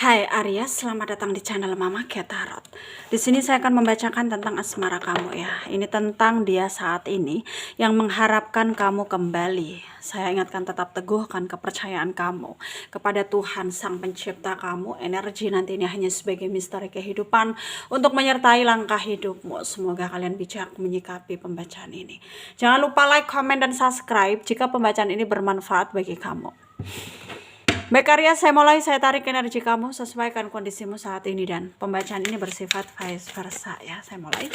Hai Aries, selamat datang di channel Mama Cat Tarot. Di sini saya akan membacakan tentang asmara kamu ya. Ini tentang dia saat ini yang mengharapkan kamu kembali. Saya ingatkan tetap teguhkan kepercayaan kamu kepada Tuhan Sang Pencipta kamu. Energi nanti ini hanya sebagai misteri kehidupan untuk menyertai langkah hidupmu. Semoga kalian bijak menyikapi pembacaan ini. Jangan lupa like, comment, dan subscribe jika pembacaan ini bermanfaat bagi kamu. Baik Aries, saya tarik energi kamu, sesuaikan kondisimu saat ini, dan pembacaan ini bersifat vice versa ya. Saya mulai.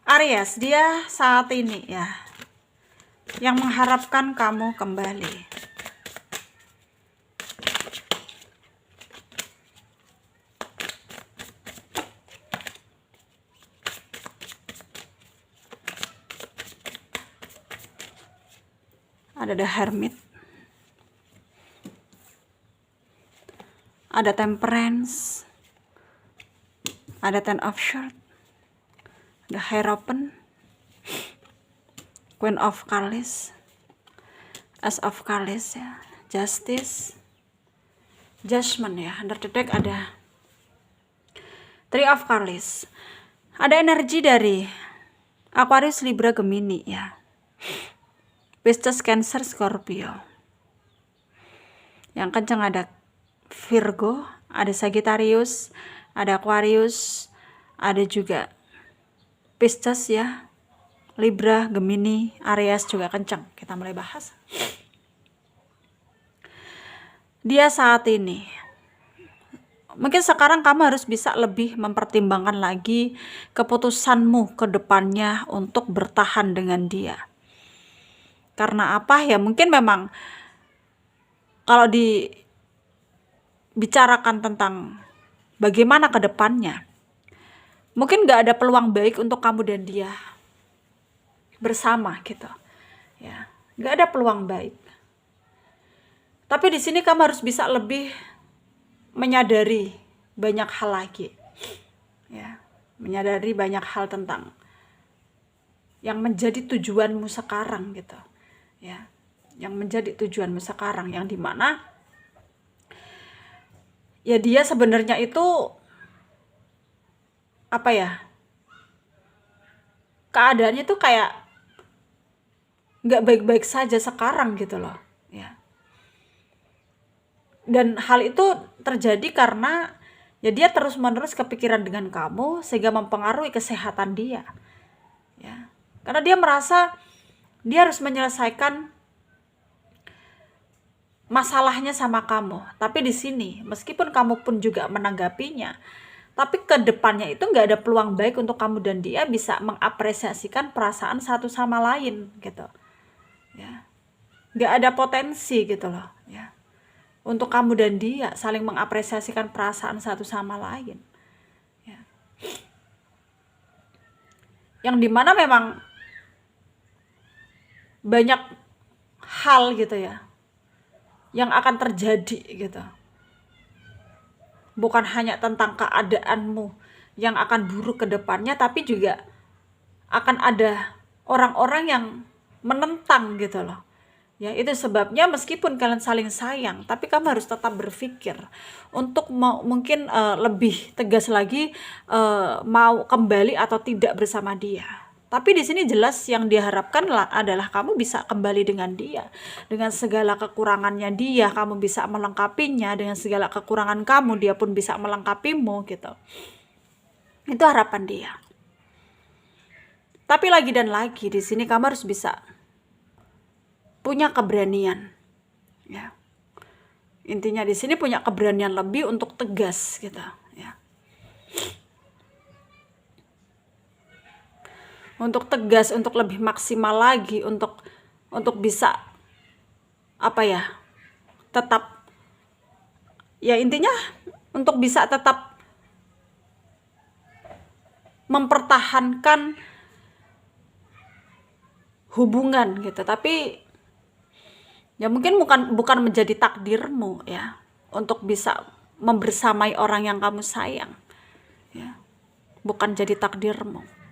Aries, dia saat ini ya yang mengharapkan kamu kembali. Ada The Hermit, ada Temperance, ada Ten of Swords, ada Hierophant, Queen of Cups, Ace of Cups ya, Justice, Judgment ya. Under the deck ada Three of Cups. Ada energi dari Aquarius, Libra, Gemini ya. Pisces, Cancer, Scorpio. Yang kencang ada Virgo, ada Sagittarius, ada Aquarius, ada juga Pisces ya, Libra, Gemini, Aries juga kencang. Kita mulai bahas. Dia saat ini, mungkin sekarang kamu harus bisa lebih mempertimbangkan lagi keputusanmu ke depannya untuk bertahan dengan dia. Karena apa ya, mungkin memang kalau dibicarakan tentang bagaimana ke depannya, mungkin gak ada peluang baik untuk kamu dan dia bersama gitu ya, gak ada peluang baik. Tapi di sini kamu harus bisa lebih menyadari banyak hal lagi ya, menyadari banyak hal tentang yang menjadi tujuanmu sekarang gitu ya, yang menjadi tujuanmu sekarang, yang dimana ya dia sebenarnya itu apa ya, keadaannya tuh kayak nggak baik-baik saja sekarang gitu loh ya. Dan hal itu terjadi karena ya dia terus-menerus kepikiran dengan kamu sehingga mempengaruhi kesehatan dia ya. Karena dia merasa dia harus menyelesaikan masalahnya sama kamu. Tapi di sini, meskipun kamu pun juga menanggapinya, tapi ke depannya itu nggak ada peluang baik untuk kamu dan dia bisa mengapresiasikan perasaan satu sama lain gitu. Ya. Nggak ada potensi gitu loh ya, untuk kamu dan dia saling mengapresiasikan perasaan satu sama lain ya. Yang dimana memang banyak hal gitu ya yang akan terjadi gitu. Bukan hanya tentang keadaanmu yang akan buruk ke depannya, tapi juga akan ada orang-orang yang menentang gitu loh. Ya, itu sebabnya meskipun kalian saling sayang, tapi kamu harus tetap berpikir untuk mungkin lebih tegas lagi mau kembali atau tidak bersama dia. Tapi di sini jelas yang diharapkan adalah kamu bisa kembali dengan dia. Dengan segala kekurangannya dia, kamu bisa melengkapinya. Dengan segala kekurangan kamu, dia pun bisa melengkapimu gitu. Itu harapan dia. Tapi lagi dan lagi di sini kamu harus bisa punya keberanian. Ya. Intinya di sini punya keberanian lebih untuk tegas gitu ya. Untuk tegas, untuk lebih maksimal lagi, untuk bisa apa ya, tetap ya, intinya untuk bisa tetap mempertahankan hubungan gitu. Tapi ya mungkin bukan menjadi takdirmu ya untuk bisa membersamai orang yang kamu sayang ya, bukan jadi takdirmu.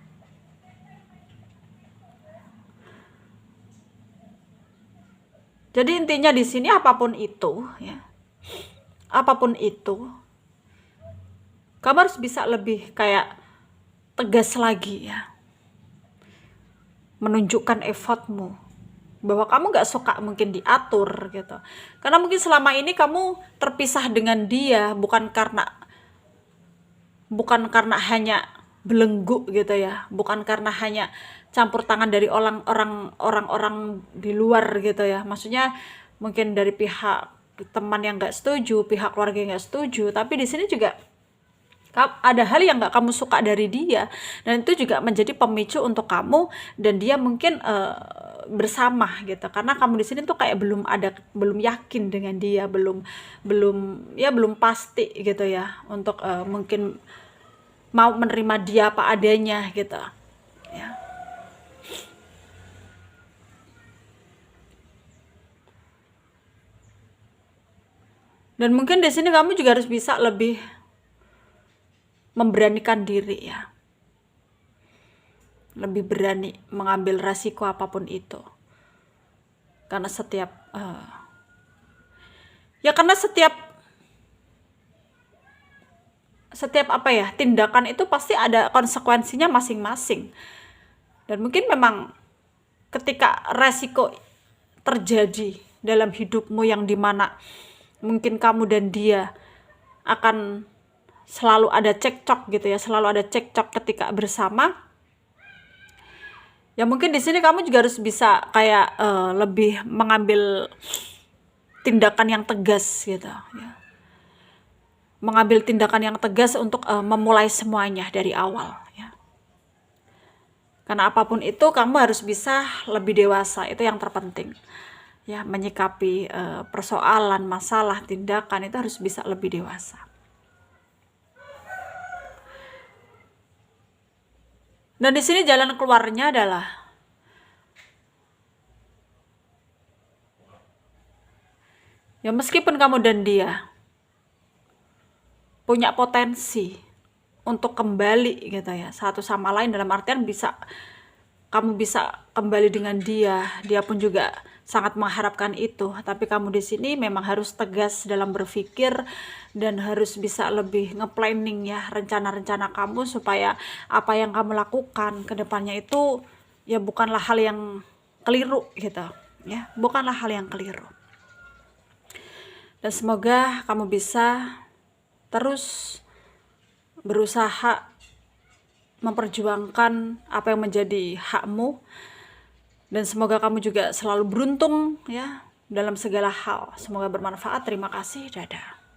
Jadi intinya di sini apapun itu ya, apapun itu, kamu harus bisa lebih kayak tegas lagi ya, menunjukkan effortmu, bahwa kamu gak suka mungkin diatur gitu. Karena mungkin selama ini kamu terpisah dengan dia bukan karena hanya belenggu gitu ya, bukan karena hanya campur tangan dari orang-orang di luar gitu ya. Maksudnya mungkin dari pihak teman yang nggak setuju, pihak keluarga yang nggak setuju, tapi di sini juga ada hal yang nggak kamu suka dari dia, dan itu juga menjadi pemicu untuk kamu dan dia mungkin bersama gitu. Karena kamu di sini tuh kayak belum yakin dengan dia, belum pasti gitu ya untuk mungkin mau menerima dia apa adanya gitu ya. Dan mungkin di sini kamu juga harus bisa lebih memberanikan diri ya, lebih berani mengambil resiko apapun itu. Karena setiap apa ya, tindakan itu pasti ada konsekuensinya masing-masing. Dan mungkin memang ketika resiko terjadi dalam hidupmu yang dimana mungkin kamu dan dia akan selalu ada cekcok gitu ya, selalu ada cekcok ketika bersama. Ya mungkin di sini kamu juga harus bisa kayak lebih mengambil tindakan yang tegas gitu ya. Mengambil tindakan yang tegas untuk memulai semuanya dari awal ya. Karena apapun itu kamu harus bisa lebih dewasa, itu yang terpenting. Ya, menyikapi persoalan, masalah, tindakan itu harus bisa lebih dewasa. Dan di sini jalan keluarnya adalah ya, meskipun kamu dan dia punya potensi untuk kembali gitu ya satu sama lain, dalam artian kamu bisa kembali dengan dia pun juga sangat mengharapkan itu. Tapi kamu di sini memang harus tegas dalam berpikir dan harus bisa lebih nge-planning ya rencana-rencana kamu, supaya apa yang kamu lakukan ke depannya itu ya bukanlah hal yang keliru gitu ya, bukanlah hal yang keliru. Dan semoga kamu bisa terus berusaha memperjuangkan apa yang menjadi hakmu, dan semoga kamu juga selalu beruntung ya dalam segala hal. Semoga bermanfaat. Terima kasih. Dadah.